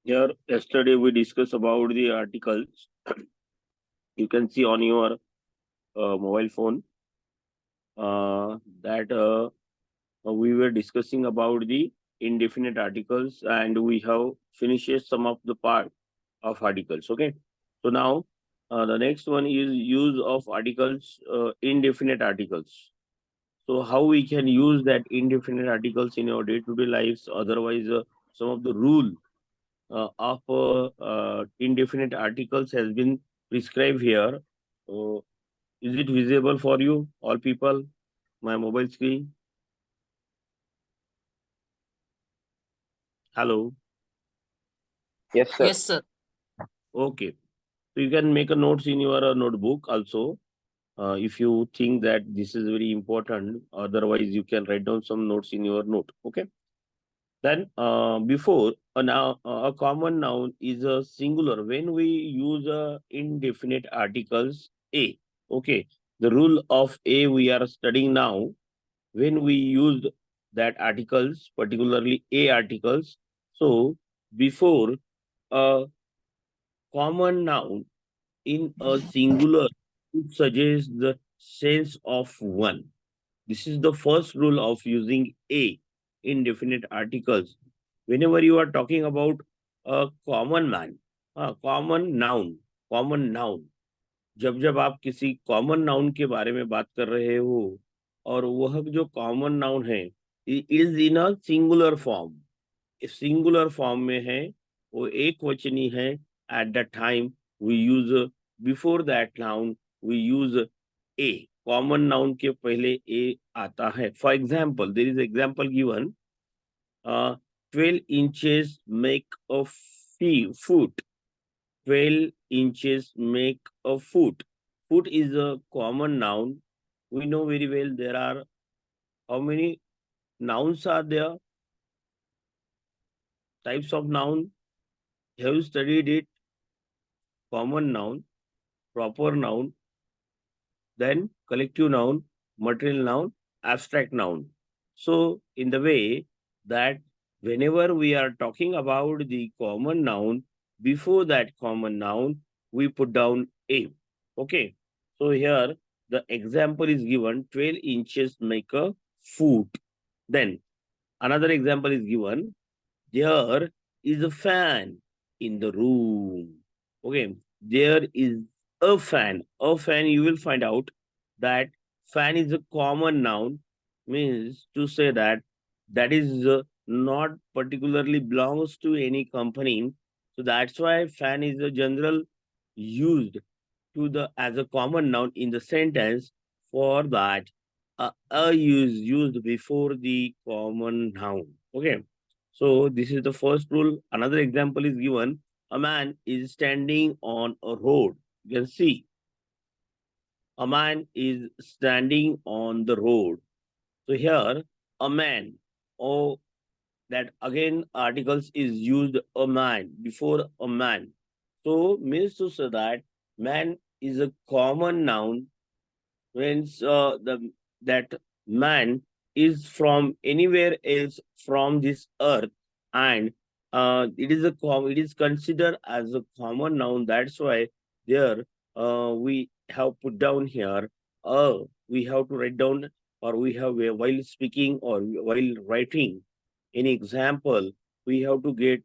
Here, yesterday we discussed about the articles. You can see on your mobile phone that we were discussing about the indefinite articles, and we have finished some of the part of articles. Okay, so now the next one is use of articles, indefinite articles. So how we can use that indefinite articles in our day-to-day lives? Otherwise, some of the rule of indefinite articles has been prescribed here. Is it visible for you, all people? My mobile screen. Hello. Yes, sir. Yes, sir. Okay. So you can make a notes in your notebook also. If you think that this is very important, otherwise you can write down some notes in your note. Okay. Then before a common noun is a singular when we use indefinite articles a. Okay. The rule of a we are studying now. When we use that articles, particularly a articles, so before a common noun in a singular, it suggests the sense of one. This is the first rule of using a indefinite articles. Whenever you are talking about a common man, a common noun, जब जब आप किसी common noun के बारे में बात कर रहे हो और वह जो कॉमन नाउन है is in a singular form, singular form में है, वो एक वचनी है, at the time we use before that noun we use a, common noun के पहले ए आता है. For example there is example given, 12 inches make a foot. 12 inches make a foot. Foot is a common noun. We know very well there are how many nouns are there? Types of noun. Have you studied it? Common noun, proper noun, then collective noun, material noun, abstract noun. So, in the way that whenever we are talking about the common noun, before that common noun, we put down a. Okay. So, here the example is given, 12 inches make a foot. Then another example is given, there is a fan in the room. Okay, there is a fan. A fan, you will find out that fan is a common noun, means to say that that is not particularly belongs to any company. So that's why fan is a general used to the as a common noun in the sentence. For that a is used before the common noun. Okay, so this is the first rule. Another example is given, a man is standing on a road. You can see a man is standing on the road. So here a man, or that again articles is used, a man before a man. So means to say that man is a common noun, means that man is from anywhere else from this earth, and it is considered as a common noun. That's why there we have put down here, we have to write down, or we have while speaking or while writing any example, we have to get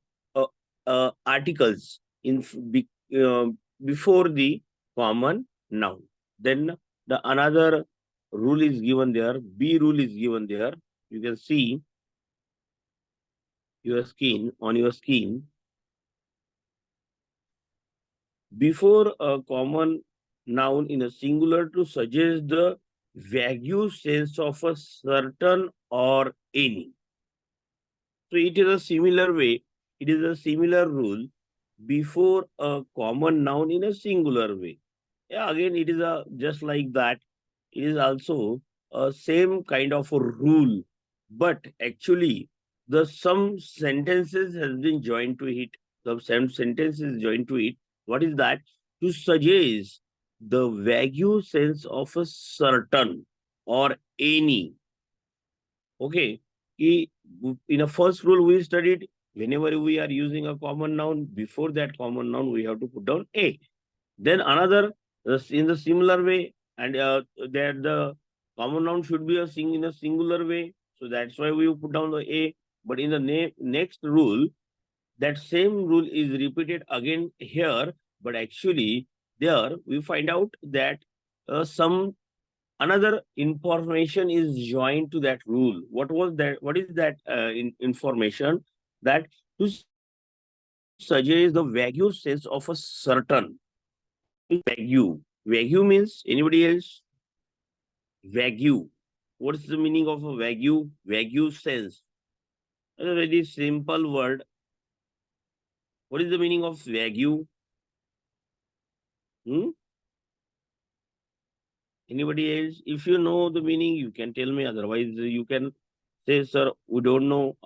articles uh, before the common noun. Then the another rule is given there, B rule is given there. You can see your skin on your skin. Before a common noun in a singular to suggest the vague sense of a certain or any. So it is a similar way, it is a similar rule before a common noun in a singular way. Yeah, again, it is a just like that. It is also a same kind of a rule, but actually, the some sentences has been joined to it. The some sentences joined to it. What is that? To suggest the vague sense of a certain or any. Okay. In a first rule we studied Whenever we are using a common noun, before that common noun, we have to put down a. Then another, in the similar way, and that the common noun should be in a singular way. So that's why we put down the a. But in the next rule, that same rule is repeated again here. But actually, there we find out that some another information is joined to that rule. What was that? What is that information? That to suggest the vague sense of a certain. Vague. Vague means anybody else? Vague. What is the meaning of a vague? Vague sense. A very simple word. What is the meaning of vague? Hmm? Anybody else? If you know the meaning, you can tell me. Otherwise, you can say, sir, we don't know.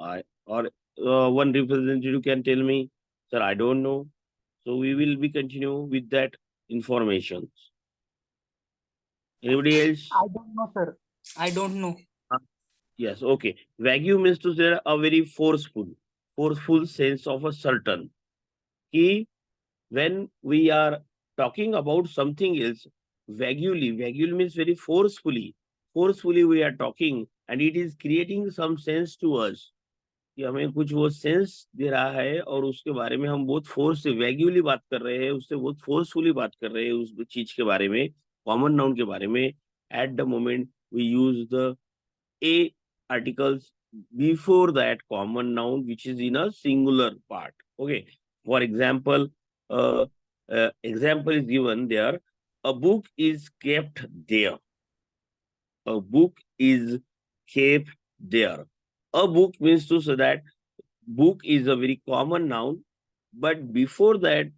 Or one representative can tell me, sir, I don't know. So we will be continue with that information. Anybody else? I don't know, sir. I don't know. Yes, okay. Vague means to say a very forceful sense of a certain. Ki when we are talking about something else, vaguely means very forcefully we are talking, and it is creating some sense to us. कि हमें कुछ वो sense they रहा है और उसके बारे में हम बहुत फोर्स से वैग्यूली बात कर रहे हैं, उससे बहुत फोर्सफुली बात कर रहे हैं उस चीज के बारे में, कॉमन नाउन के बारे में. At the moment we use the a articles before that common noun which is in a singular part. Okay. For example, example is given there. A book is kept there. A book is kept there. A book means to say that book is a very common noun, but before that,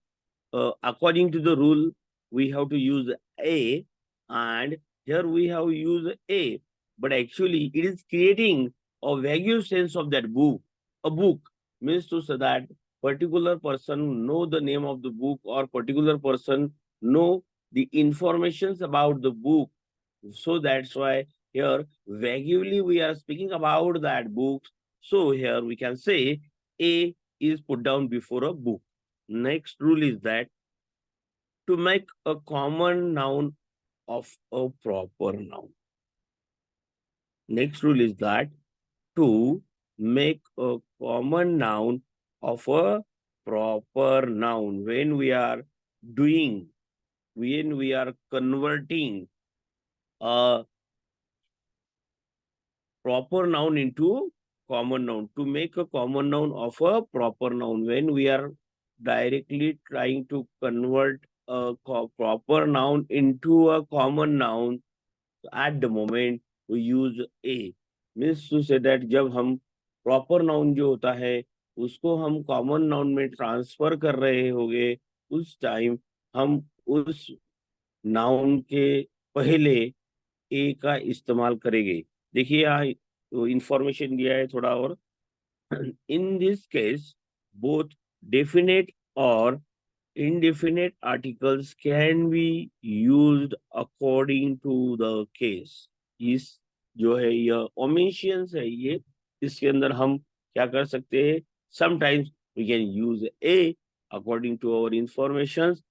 according to the rule, we have to use a, and here we have used a, but actually it is creating a vague sense of that book. A book means to say that particular person know the name of the book, or particular person know the informations about the book. So that's why here vaguely we are speaking about that book. So here we can say a is put down before a book. Next rule is that to make a common noun of a proper noun. Next rule is that to make a common noun of a proper noun. When we are converting a proper noun into common noun, to make a common noun of a proper noun, when we are directly trying to convert a proper noun into a common noun, at the moment we use a. Means to say that जब हम proper noun जो होता है उसको हम common noun में transfer कर रहे होंगे, उस time हम उस noun के पहले a का इस्तेमाल करेंगे. देखिए यहाँ इंफॉर्मेशन दिया है थोड़ा और. In this case, both definite or indefinite articles can be used according to the case. इस जो है यह omissions है, ये इसके अंदर हम क्या कर सकते हैं? Sometimes we can use a according to our informations.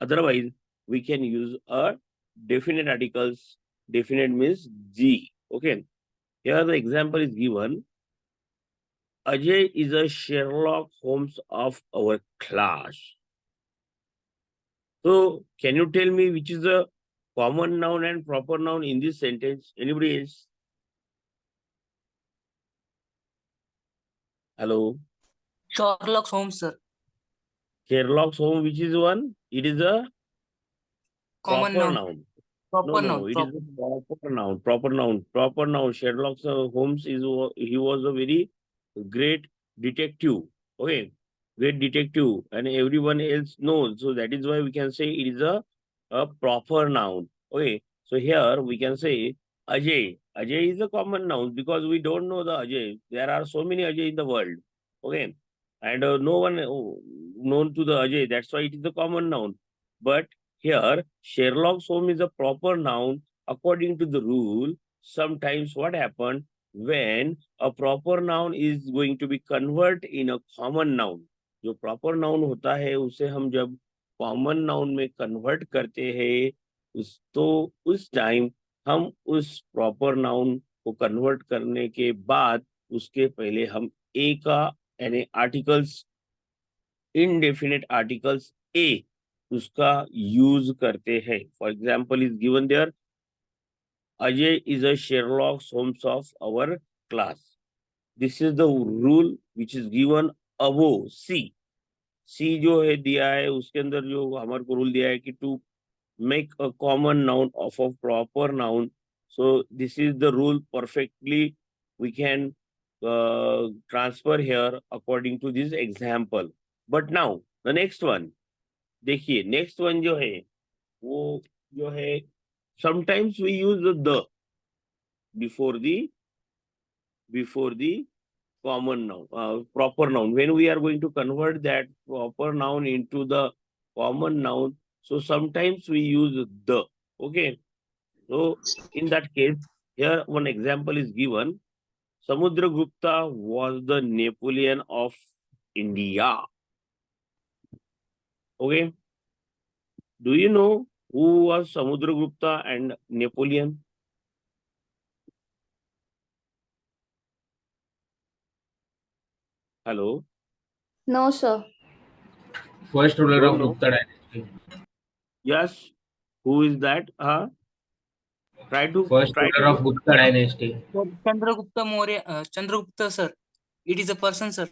Otherwise, we can use a definite articles. Definite means G. Okay. Here the example is given. Ajay is a Sherlock Holmes of our class. So, can you tell me which is a common noun and proper noun in this sentence? Anybody else? Hello? Sherlock Holmes, sir. Sherlock Holmes, which is one? It is a Common proper noun. noun. Proper No. noun. It is a proper noun. Proper noun. Sherlock Holmes he was a very great detective. Okay, great detective, and everyone else knows. So that is why we can say it is a proper noun. Okay, so here we can say Ajay. Ajay is a common noun because we don't know the Ajay. There are so many Ajay in the world. Okay, and no one known to the Ajay. That's why it is a common noun. But here, Sherlock Holmes is a proper noun according to the rule. Sometimes what happened? when a proper noun is going to be convert in a common noun. जो proper noun होता है उसे हम जब common noun में convert करते हैं उस टाइम हम उस proper noun को convert करने के बाद उसके पहले हम a का यानी आर्टिकल्स indefinite articles a उसका यूज करते हैं. For example is given there Ajay is a Sherlock Holmes of our class. This is the rule which is given above. C जो है दिया है उसके अंदर जो हमारे को रूल दिया है कि to make a common noun of a proper noun. So this is the rule perfectly we can transfer here according to this example. But now the next one, देखिए next one जो है वो जो है sometimes we use the before the common noun, proper noun. When we are going to convert that proper noun into the common noun, so sometimes we use the. Okay. So in that case, here one example is given. Samudragupta was the Napoleon of India. Okay. Do you know who was Samudragupta and Napoleon? Hello. No, sir. First ruler Don't of know. Gupta dynasty. Yes. Who is that? Try to First ruler of Gupta dynasty. Chandragupta Maurya, Chandragupta, sir. It is a person, sir.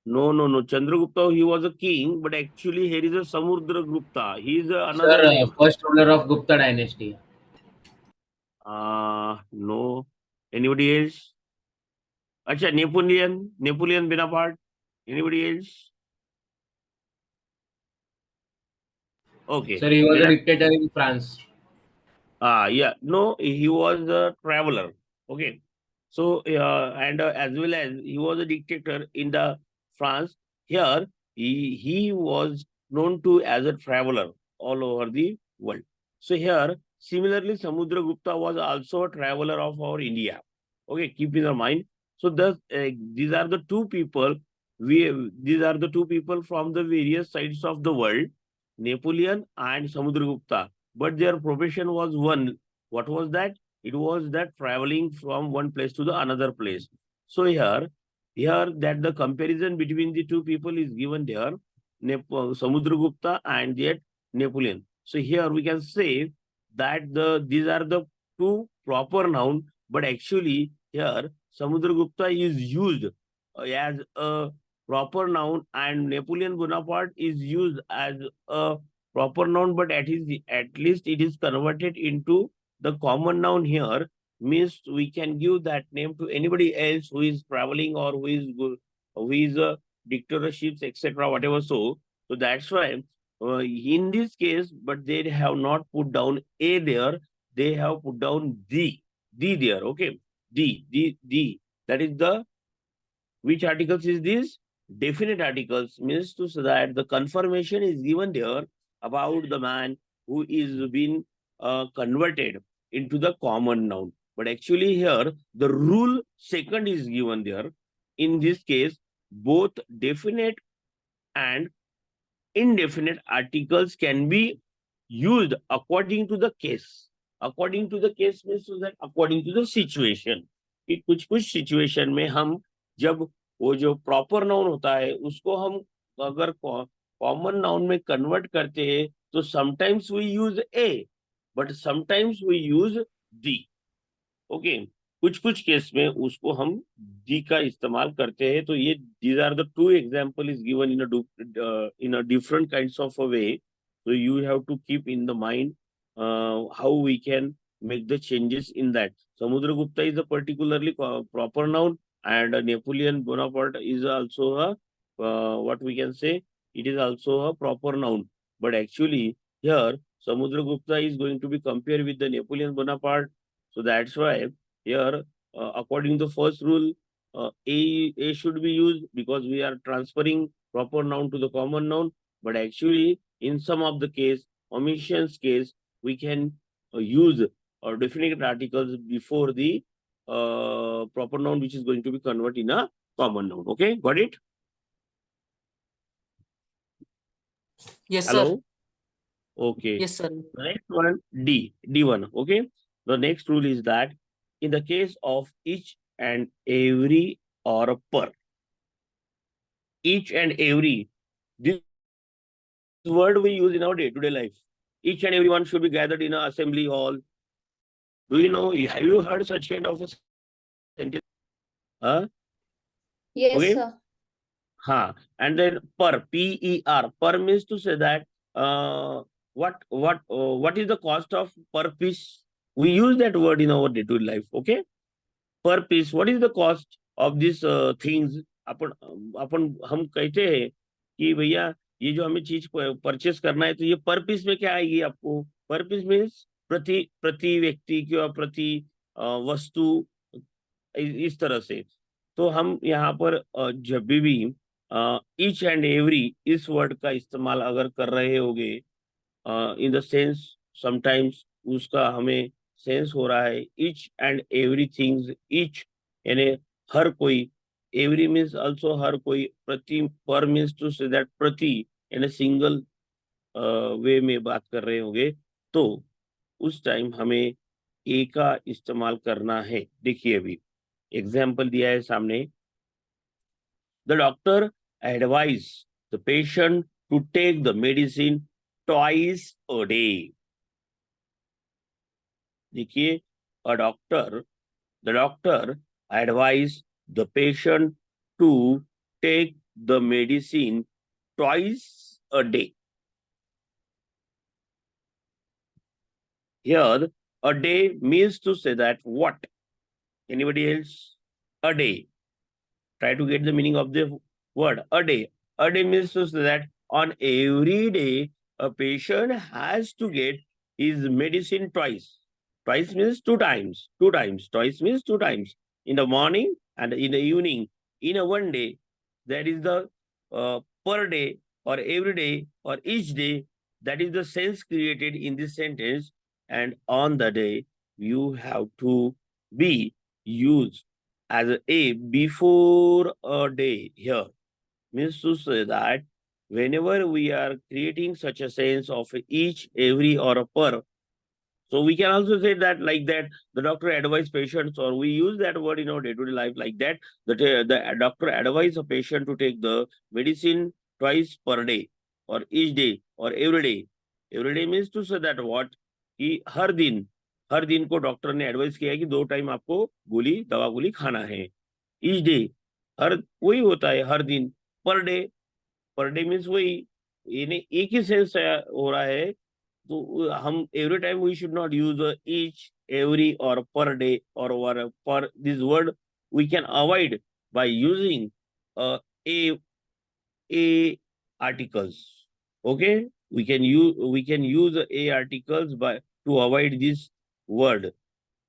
No. Chandragupta, he was a king, but actually here is a Samudragupta. He is another Sir, name. first ruler of Gupta dynasty. No. Anybody else? Acha, Napoleon Bonaparte. Anybody else? Okay. Sir, he was Let a us- dictator in France. Yeah. No, he was a traveler. Okay. So, and as well as he was a dictator in the France. Here, he was known to as a traveler all over the world. So here, similarly, Samudragupta was also a traveler of our India. Okay, keep in your mind. So thus, these are the two people. These are the two people from the various sides of the world, Napoleon and Samudragupta. But their profession was one. What was that? It was that traveling from one place to the another place. So here that the comparison between the two people is given there, Samudragupta and yet Napoleon. So here we can say that these are the two proper noun, but actually here Samudragupta is used as a proper noun and Napoleon Bonaparte is used as a proper noun, but at least it is converted into the common noun here. Means we can give that name to anybody else who is traveling or who is good, who is a dictatorships, etc., whatever. So that's why in this case, but they have not put down a there. They have put down the there. Okay, the. That is the which articles is this? Definite articles means to say that the confirmation is given there about the man who is being converted into the common noun. But actually here, the rule second is given there. In this case, both definite and indefinite articles can be used according to the case. According to the case means to that according to the situation. कि कुछ situation में हम जब वो जो proper noun होता है उसको हम अगर common noun में convert करते हैं तो sometimes we use a but sometimes we use the. Okay. कुछ केस में उसको हम दी का इस्तेमाल करते हैं. तो ये these are the two example is given in a different kinds of a way. So you have to keep in the mind how we can make the changes in that. Samudragupta is a particularly proper noun and Napoleon Bonaparte is also a what we can say, it is also a proper noun. But actually here Samudragupta is going to be compared with the Napoleon Bonaparte. So that's why here, according to the first rule, a should be used because we are transferring proper noun to the common noun. But actually, in some of the case, omissions case, we can use definite articles before the proper noun which is going to be converted in a common noun. Okay, got it? Yes, sir. Hello? Okay. Yes, sir. The next one, D1. Okay. The next rule is that in the case of each and every or a per, each and every, this word we use in our day-to-day life. Each and everyone should be gathered in an assembly hall. Do you know, have you heard such kind of a sentence? Huh? Yes, Okay. sir. And then per, P-E-R, per means to say that what is the cost of per piece? We use that word in our day-to-day life. Okay, per piece. What is the cost of these things? अपन हम कहते हैं कि भैया ये जो हमें चीज purchase करना है तो ये पर पीस में क्या आएगी आपको? पर पीस मीन्स प्रति प्रति व्यक्ति की और प्रति वस्तु, इस तरह से। तो हम यहाँ पर जब भी ईच एंड एवरी इस वर्ड का इस्तेमाल अगर कर रहे होगे इन द सेंस, समटाइम्स उसका हमें सेंस हो रहा है each and every things, each यानी हर कोई, एवरी मीन्स आल्सो हर कोई, प्रति पर मीन्स टू से दैट प्रति यानी सिंगल वे में बात कर रहे होंगे तो उस टाइम हमें ए का इस्तेमाल करना है। देखिए अभी एग्जाम्पल दिया है सामने, the doctor advise the patient to take the medicine twice a day. देखिए the doctor advise the patient to take the medicine twice a day. Here a day means to say that what? Anybody else? A day. Try to get the meaning of the word a day. A day means to say that on every day a patient has to get his medicine twice. Twice means two times. Two times. Twice means two times. In the morning and in the evening. In a one day, that is the per day or every day or each day. That is the sense created in this sentence. And on the day, you have to be used as a before a day here. Means to say that whenever we are creating such a sense of each, every, or a per, so we can also say that like that, the doctor advised patients, or we use that word in our day-to-day life like that, the doctor advised a patient to take the medicine twice per day, or each day, or every day. Every day means to say that what? कि हर दिन को doctor ने advice किया है कि 2 time आपको दवा गोली खाना है। ईच डे, हर वही होता है हर दिन। पर डे मीन्स वही, यानी एक ही सेंस हो रहा है। तो हम every time we should not use each, every और पर डे और पर this word we can avoid by using a articles. Okay, we can use a articles by to avoid this word,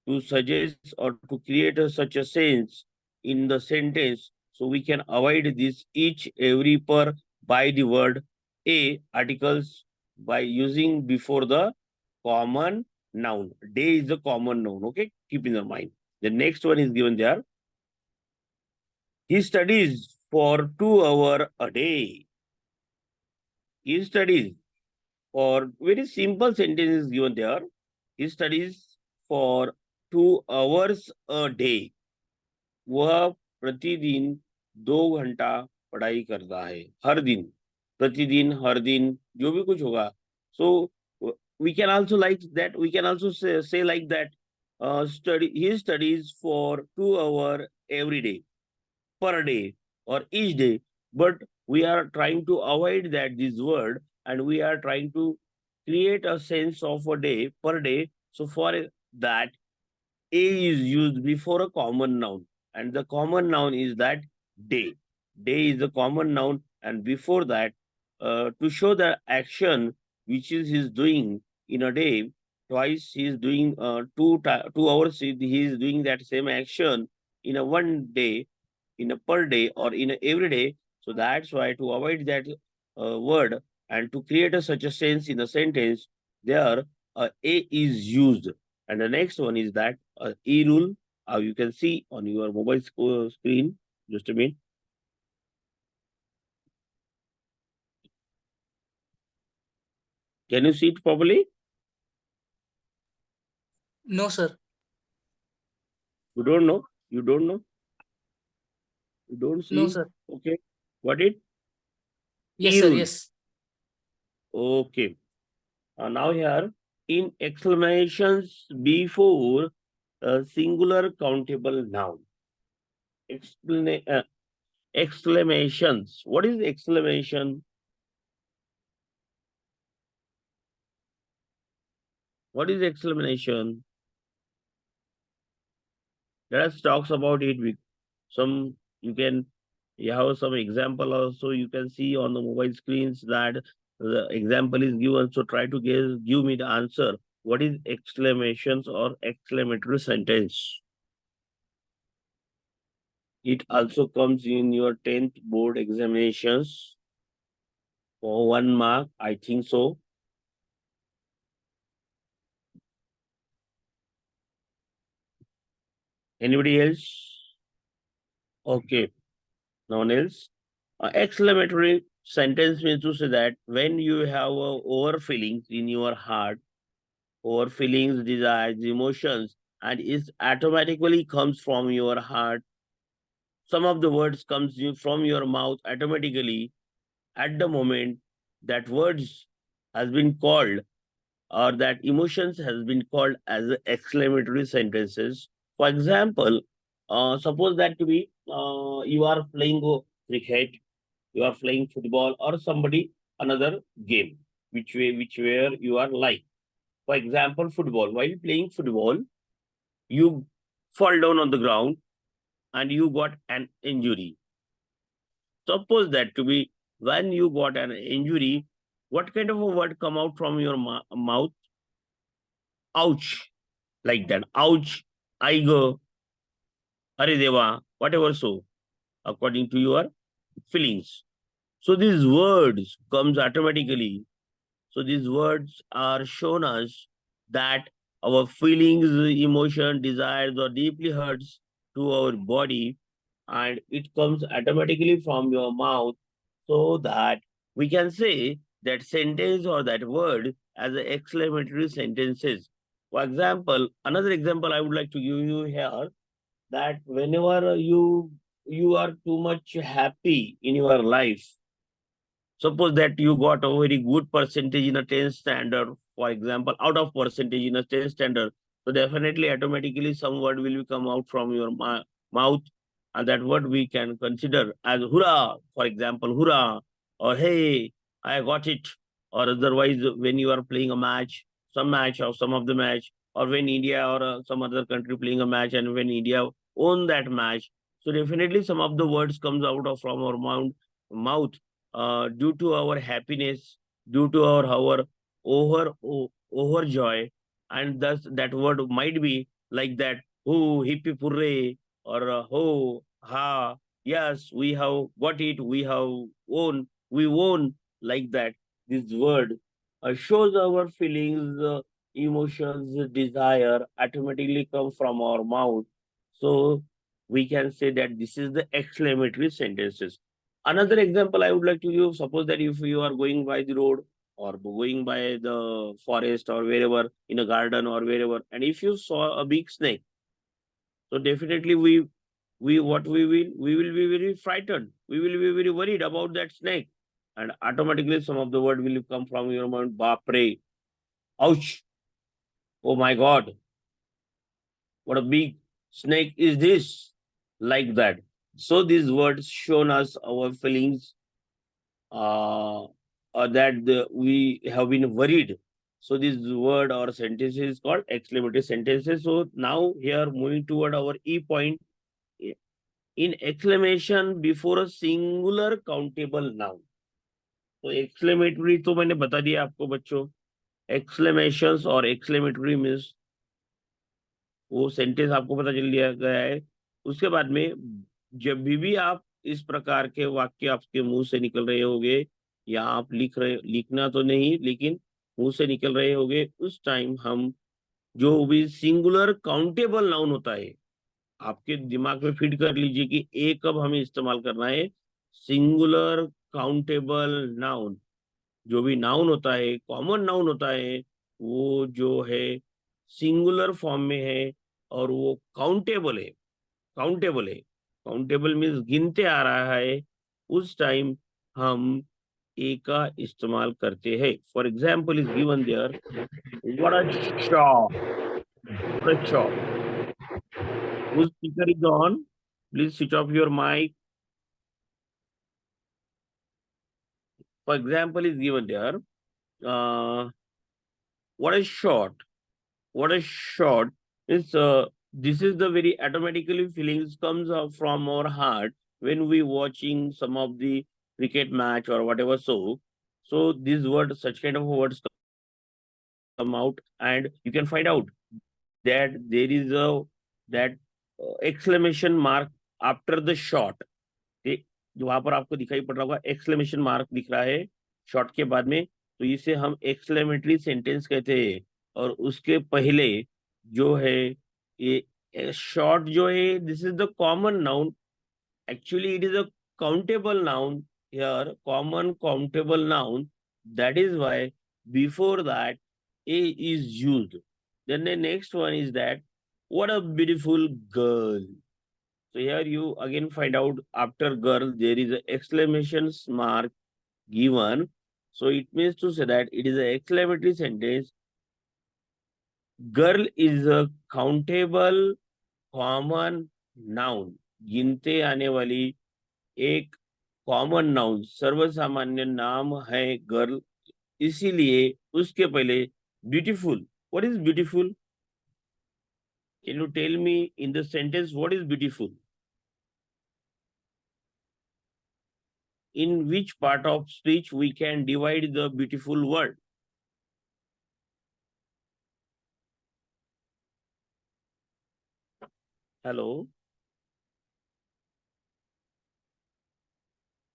to suggest or to create such a sense in the sentence, so we can avoid this each, every, per by the word a articles by using before the common noun. Day is the common noun. Okay, keep in your mind. The next one is given there. He studies for 2 hours a day. He studies for, very simple sentence is given there. He studies for 2 hours a day. वह प्रतिदिन 2 घंटा पढ़ाई करता है। हर दिन, प्रतिदिन, हर दिन, जो भी कुछ होगा। So we can also like that. We can also say like that. He studies for 2 hours every day, per day, or each day. But we are trying to avoid that this word, and we are trying to create a sense of a day, per day. So for that, a is used before a common noun, and the common noun is that day. Day is the common noun, and before that, to show the action which is he's doing in a day, twice he is doing 2 hours, he is doing that same action in a one day, in a per day, or in a every day. So that's why, to avoid that word and to create such a sense in the sentence, there a is used. And the next one is that E rule, You can see on your mobile screen. Just a minute. Can you see it properly? No, sir. You don't know? You don't know? You don't see? No, sir. Okay. What it? Yes, sir. Eel. Yes. Okay. Now here, in exclamations before a singular countable noun. Exclamations. What is exclamation? What is exclamation? Let us talk about it with some, you have some example also, you can see on the mobile screens that the example is given. So try to give me the answer. What is exclamations or exclamatory sentence? It also comes in your 10th board examinations for 1 mark, I think so. Anybody else? Okay, no one else. Exclamatory sentence means to say that when you have over feelings in your heart, over feelings, desires, emotions, and it automatically comes from your heart. Some of the words comes from your mouth automatically at the moment that words has been called, or that emotions has been called as exclamatory sentences. For example, suppose that to be you are playing cricket, you are playing football, or somebody another game, which where you are like. For example, football. While playing football, you fall down on the ground and you got an injury. Suppose that to be when you got an injury, what kind of a word come out from your mouth? Ouch, like that. Ouch, I go, Are deva, whatever so, according to your feelings. So these words comes automatically. So these words are shown us that our feelings, emotion, desires are deeply hurts to our body, and it comes automatically from your mouth, so that we can say that sentence or that word as an exclamatory sentences. For example, another example I would like to give you here, that whenever you are too much happy in your life, suppose that you got a very good percentage in a 10th standard, for example, out of percentage in a 10th standard. So definitely, automatically, some word will come out from your mouth, and that word we can consider as hurrah, for example, hurrah, or hey, I got it. Or otherwise, when you are playing a match, some match or some of the match, or when India or some other country playing a match, and when India won that match, so definitely some of the words comes out of from our mouth, due to our happiness, due to our overjoy, and thus that word might be like that, oh, hippie purre, or oh, ha, yes, we have got it, we won, like that. This word shows our feelings, emotions, desire automatically come from our mouth. So we can say that this is the exclamatory sentences. Another example I would like to give, suppose that if you are going by the road or going by the forest or wherever, in a garden or wherever, and if you saw a big snake, so definitely we will be very frightened. We will be very worried about that snake. And automatically some of the word will come from your mind, Bapre, ouch, oh my God, what a big snake is this, like that. So these words shown us our feelings, that we have been worried. So this word or sentence is called exclamatory sentences. So now here moving toward our E point, in exclamation before a singular countable noun. तो exclamatory तो मैंने बता दिया आपको बच्चों. Exclamations और exclamatory means वो sentence आपको पता चल दिया गया है. उसके बाद में जब भी आप इस प्रकार के वाक्य आपके मुंह से निकल रहे होंगे, या आप लिखना तो नहीं लेकिन मुंह से निकल रहे होंगे, उस टाइम हम जो भी सिंगुलर काउंटेबल नाउन होता है, आपके दिमाग में फिट कर लीजिए कि ए कब हमें इस्तेमाल करना है। सिंगुलर काउंटेबल नाउन, जो भी नाउन होता है, कॉमन नाउन होता है, वो जो है सिंगुलर फॉर्म में है और वो काउंटेबल है। काउंटेबल है, काउंटेबल मीन्स गिनते आ रहा है, उस टाइम हम ए का इस्तेमाल करते हैं। For example is given there, what a shop, what a shop. Whose speaker is on? Please switch off your mic. For example, is given there. What a shot! What a shot! Is this is the very automatically feelings comes up from our heart when we watching some of the cricket match or whatever. So these words, such kind of words come out, and you can find out that there is a that exclamation mark after the shot. जो वहां पर आपको दिखाई पड़ रहा होगा, exclamation mark दिख रहा है शॉर्ट के बाद में, तो इसे हम एक्सक्लेमेटरी सेंटेंस कहते हैं। और उसके पहले जो है ये शॉर्ट जो है, this is the common noun, actually it is a countable noun here, common countable noun, that is why before that a is used. Then the next one is that, what a beautiful girl. So here you again find out after girl there is an exclamation mark given. So it means to say that it is an exclamatory sentence. Girl is a countable common noun. गिनते आने वाली एक common noun, सर्वसामान्य नाम है girl. इसीलिए उसके पहले beautiful. What is beautiful? Can you tell me in the sentence what is beautiful? In which part of speech we can divide the beautiful word? Hello?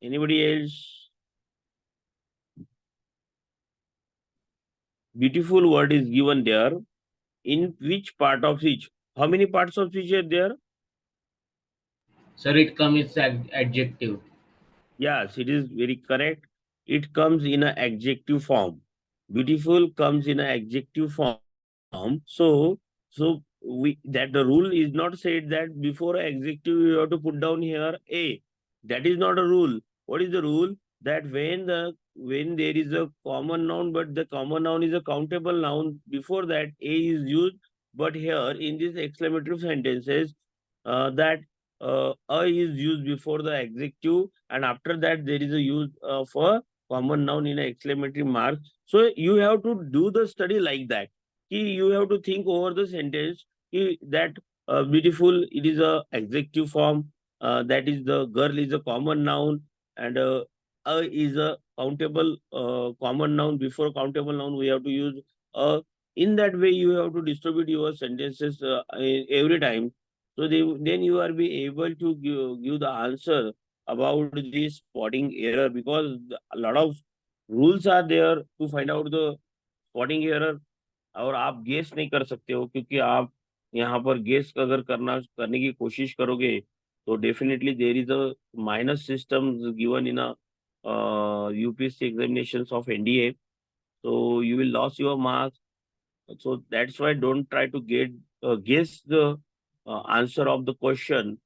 Anybody else? Beautiful word is given there. In which part of speech? How many parts of speech are there? Sir, it comes as adjective. Yes, it is very correct. It comes in an adjective form. Beautiful comes in an adjective form. So we that the rule is not said that before adjective you have to put down here a. That is not a rule. What is the rule? That when there is a common noun, but the common noun is a countable noun, before that a is used. But here in these exclamatory sentences, that a is used before the adjective, and after that there is a use of a common noun in an exclamatory mark. So you have to do the study like that. You have to think over the sentence that beautiful, it is a adjective form, that is the girl is a common noun, and is a countable common noun. Before countable noun we have to use in that way you have to distribute your sentences every time. So then you are be able to give the answer about this spotting error, because a lot of rules are there to find out the spotting error. और आप guess नहीं कर सकते हो, क्योंकि आप यहाँ पर गेस अगर करने की कोशिश करोगे तो definitely there is a minus system given in UPSC examinations of NDA, so you will lose your marks. So that's why don't try to guess the answer of the question.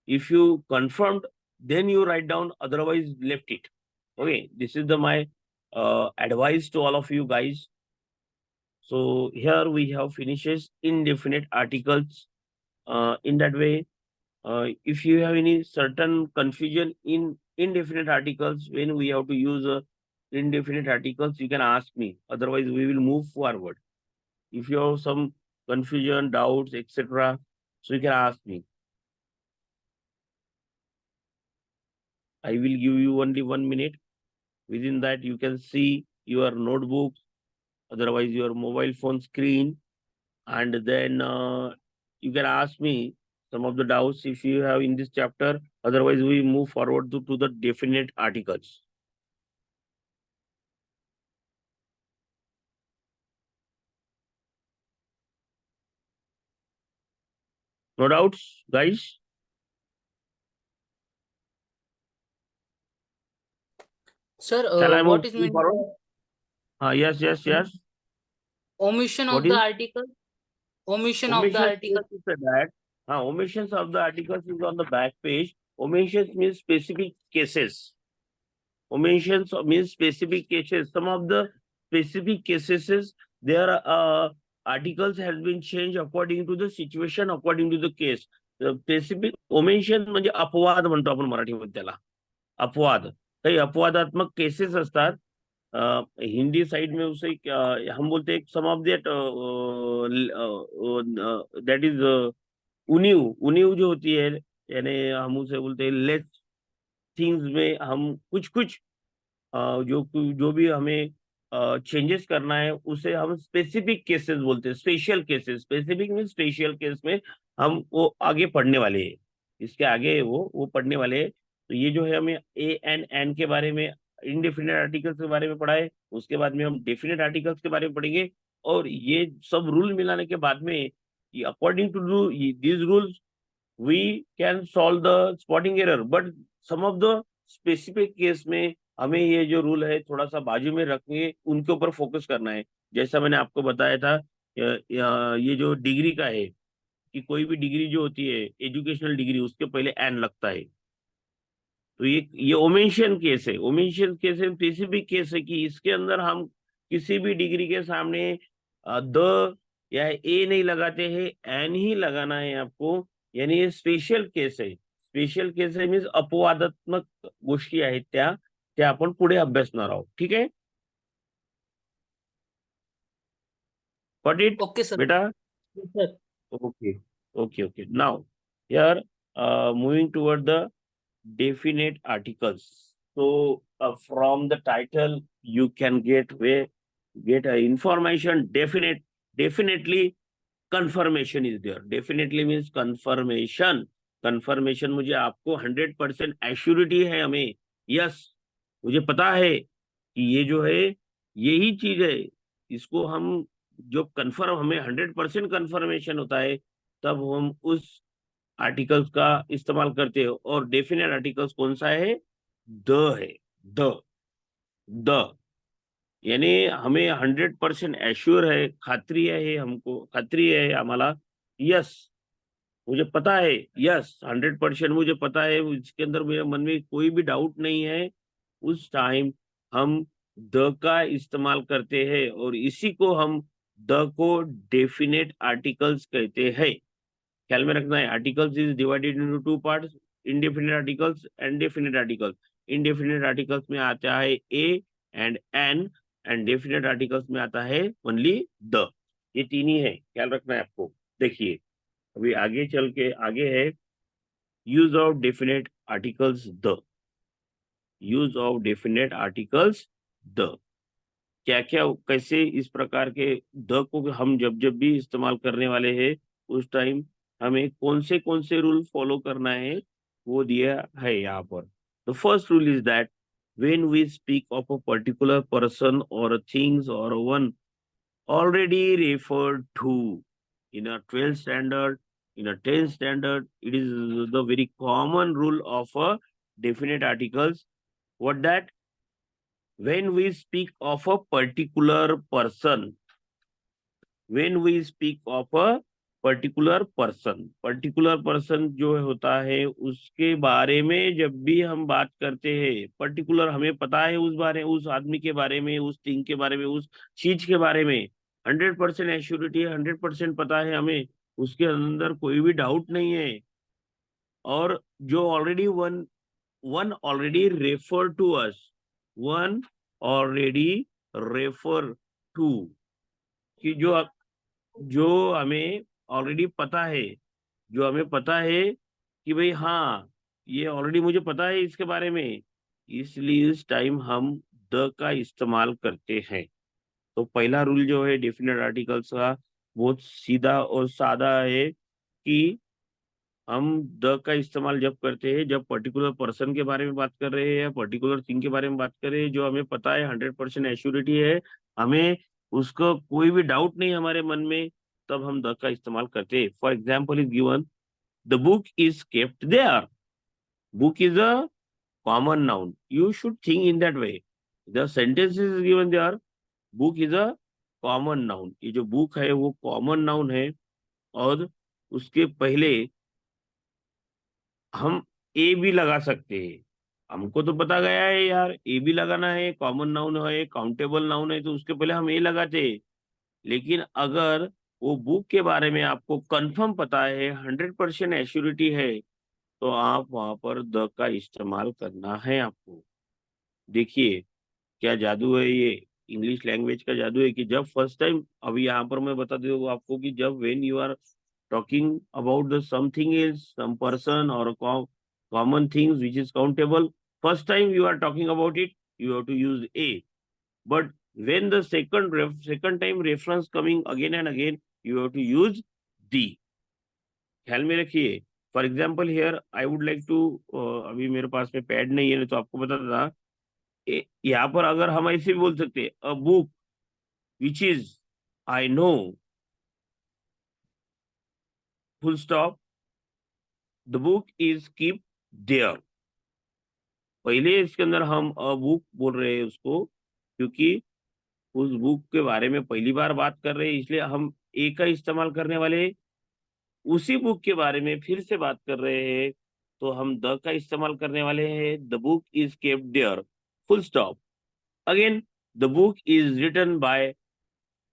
If you confirmed, then you write down, otherwise left it. Okay, this is my advice to all of you guys. So here we have finishes indefinite articles. In that way, if you have any certain confusion in indefinite articles, when we have to use indefinite articles, you can ask me. Otherwise, we will move forward. If you have some confusion, doubts, etc., so you can ask me. I will give you only 1 minute. Within that, you can see your notebook, otherwise your mobile phone screen, and then you can ask me some of the doubts if you have in this chapter. Otherwise, we move forward to the definite articles. No doubts, guys? Sir, Shall I what move is meant forward? Yes, yes, yes. omission What of the is article? Omission of the omissions? article. Is that omissions of the articles is on the back page. Omissions means specific cases. Omissions means specific cases. Some of the specific cases is their articles has been changed according to the situation, according to the case. The specific omission म्हणजे अपवाद म्हणतो आपण मराठीमध्ये त्याला. अपवाद, काही अपवादात्मक cases असतात. हिंदी साइड में उसे हम बोलते हैं सम ऑफ दैट दैट इज उनीव. उनीव जो होती है, यानी हम उसे बोलते हैं लेस थिंग्स में हम कुछ कुछ जो भी हमें चेंजेस करना है उसे हम स्पेसिफिक केसेस बोलते हैं, special cases. Specific mean special case में हम वो आगे पढ़ने वाले हैं, इसके आगे वो पढ़ने वाले हैं. तो ये जो है हमें ए एन के बारे में, इनडेफिनेट आर्टिकल्स के बारे में पढ़ा है. उसके बाद में हम डेफिनेट आर्टिकल्स के बारे में पढ़ेंगे. और ये सब रूल मिलाने के बाद में according to these rules we can solve the spotting error, but some of the specific case में हमें ये जो रूल है थोड़ा सा बाजू में रख के उनके ऊपर फोकस करना है. जैसा मैंने आपको बताया था, ये जो डिग्री का है कि कोई भी डिग्री जो होती है एजुकेशनल डिग्री, उसके पहले एन लगता है. तो ये ओमेंशन केस है. ओमेंशन केस है, स्पेसिफिक केस है कि इसके अंदर हम किसी भी डिग्री के सामने द या ए नहीं लगाते हैं, एन ही लगाना है आपको. यानी हे स्पेशल केस आहे. स्पेशल केस आहे मीन्स अपवादात्मक गोष्टी आहेत त्या आपण पुढे अभ्यासणार आहोत. ठीक आहे, गॉट इट Okay, sir. बेटा? Yes, sir. Okay. Now, here, moving toward the definite articles. So, from the title, you can get information. Definitely, confirmation is there. Definitely means confirmation. Confirmation मुझे आपको 100% एश्योरिटी है हमें. Yes, मुझे पता है कि ये जो है यही चीज है. इसको हम जो कंफर्म, हमें 100% कंफर्मेशन होता है तब हम उस आर्टिकल्स का इस्तेमाल करते हैं. और डेफिनेट आर्टिकल्स कौन सा है? द है. द यानी हमें 100% एश्योर है, खात्री है, हमको खात्री है आम्हाला. यस, मुझे पता है. यस, 100% मुझे पता है, इसके अंदर मेरे मन में कोई भी डाउट नहीं है. उस टाइम हम द का इस्तेमाल करते हैं और इसी को हम द को डेफिनेट आर्टिकल्स कहते हैं. ख्याल में रखना है, articles is divided into two parts, indefinite articles and definite articles. Indefinite articles में आता है a and an, and definite articles में आता है ओनली द. ये तीन ही है, ख्याल रखना है आपको. देखिए अभी आगे चल के आगे है use of definite articles the. Use of definite articles the क्या क्या कैसे इस प्रकार के द को हम जब भी इस्तेमाल करने वाले हैं उस टाइम हमें कौन से रूल फॉलो करना है वो दिया है यहाँ पर. The first rule is that when we speak of a particular person or a things or a one already referred to in a 12th standard, in a 10th standard, it is the very common rule of a definite articles. What that? When we speak of a particular person, when we speak of a particular person जो होता है उसके बारे में जब भी हम बात करते हैं, पर्टिकुलर हमें पता है उस आदमी के बारे में, उस थिंग के बारे में, उस चीज के बारे में 100% एश्योरिटी है, 100% पता है हमें, उसके अंदर कोई भी डाउट नहीं है. और जो already one already refer to us, one already refer to, कि जो हमें ऑलरेडी पता है, जो हमें पता है कि भाई हाँ ये ऑलरेडी मुझे पता है इसके बारे में, इसलिए इस टाइम हम द का इस्तेमाल करते हैं. तो पहला रूल जो है डेफिनेट आर्टिकल्स का बहुत सीधा और सादा है कि हम द का इस्तेमाल जब करते हैं जब पर्टिकुलर पर्सन के बारे में बात कर रहे हैं या पर्टिकुलर थिंग के बारे में बात कर रहे हैं, जो हमें पता है 100% एश्योरिटी है, हमें उसका कोई भी डाउट नहीं हमारे मन में, तब हम द का इस्तेमाल करते हैं. For example is given The book is kept there. Book is a common noun. You should think in that way. The sentence is given there. Book is a common noun. ये जो book है वो common noun है और उसके पहले हम ए भी लगा सकते हैं. हमको तो पता गया है यार, ए भी लगाना है, कॉमन नाउन है, काउंटेबल नाउन है, तो उसके पहले हम ए लगाते हैं. लेकिन अगर वो बुक के बारे में आपको कंफर्म पता है, 100% एश्योरिटी है, तो आप वहां पर द का इस्तेमाल करना है आपको. देखिए क्या जादू है ये, इंग्लिश लैंग्वेज का जादू है कि जब फर्स्ट टाइम, अभी यहाँ पर मैं बता दूँ आपको कि जब when you are talking about the something is some person और common things which is countable, first time you are talking about it, you have to use a. But when the second time reference coming again and again, you have to use the. ख्याल में रखिए. For example here I would like to, अभी मेरे पास में pad नहीं है तो आपको बता था, यहाँ पर अगर हम ऐसे भी बोल सकते हैं, a book which is I know full stop the book is keep their. पहले इसके अंदर हम अ बुक बोल रहे हैं उसको, क्योंकि उस बुक के बारे में पहली बार बात कर रहे हैं, इसलिए हम ए का इस्तेमाल करने वाले हैं. उसी बुक के बारे में फिर से बात कर रहे हैं तो हम द का इस्तेमाल करने वाले हैं. The book is kept there full stop. Again the book is written by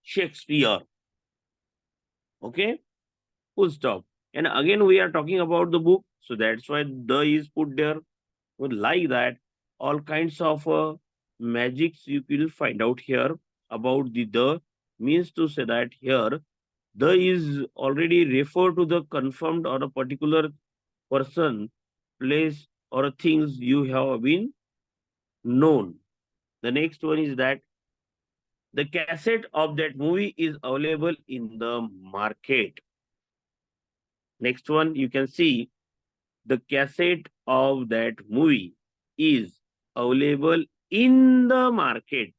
Shakespeare. Okay, full stop. And again we are talking about the book, so that's why the is put there. Well, like that, all kinds of magics you will find out here about the means to say that here the is already refer to the confirmed or a particular person, place or things you have been known. The next one is that the cassette of that movie is available in the market. Next one, you can see the cassette of that movie is available in the market.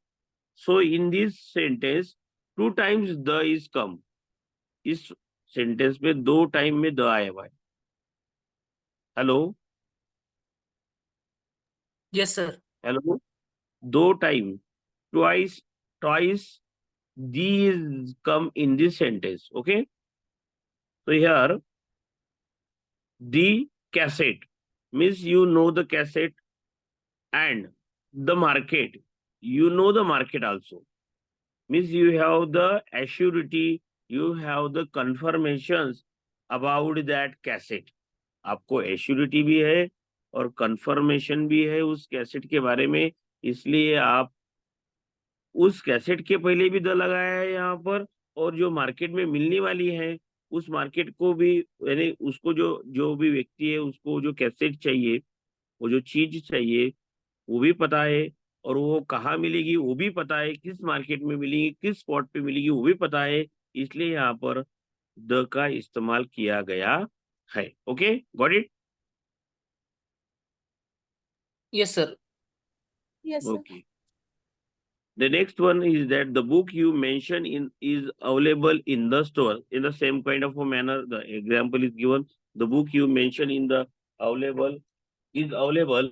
So in this sentence, 2 times the is come. इस sentence में 2 time में the आया हुआ है. Hello Yes, sir. Hello, 2 time, twice, these come in this sentence. Okay, so here the cassette means you know the cassette, and the market, you know the market also, means you have the assurity, you have the confirmations about that cassette. आपको assurity भी है और confirmation भी है उस cassette के बारे में, इसलिए आप उस कैसेट के पहले भी द लगाया है यहाँ पर, और जो मार्केट में मिलने वाली है उस मार्केट को भी, यानी उसको जो जो भी व्यक्ति है उसको जो कैसेट चाहिए, वो जो चीज चाहिए वो भी पता है, और वो कहाँ मिलेगी वो भी पता है, किस मार्केट में मिलेगी, किस स्पॉट पे मिलेगी वो भी पता है, इसलिए यहाँ पर द का इस्तेमाल किया गया है. Okay, got it. Yes, sir. Yes, sir. Okay. The next one is that the book you mention in is available in the store. In the same kind of a manner, the example is given. The book you mention in the available is available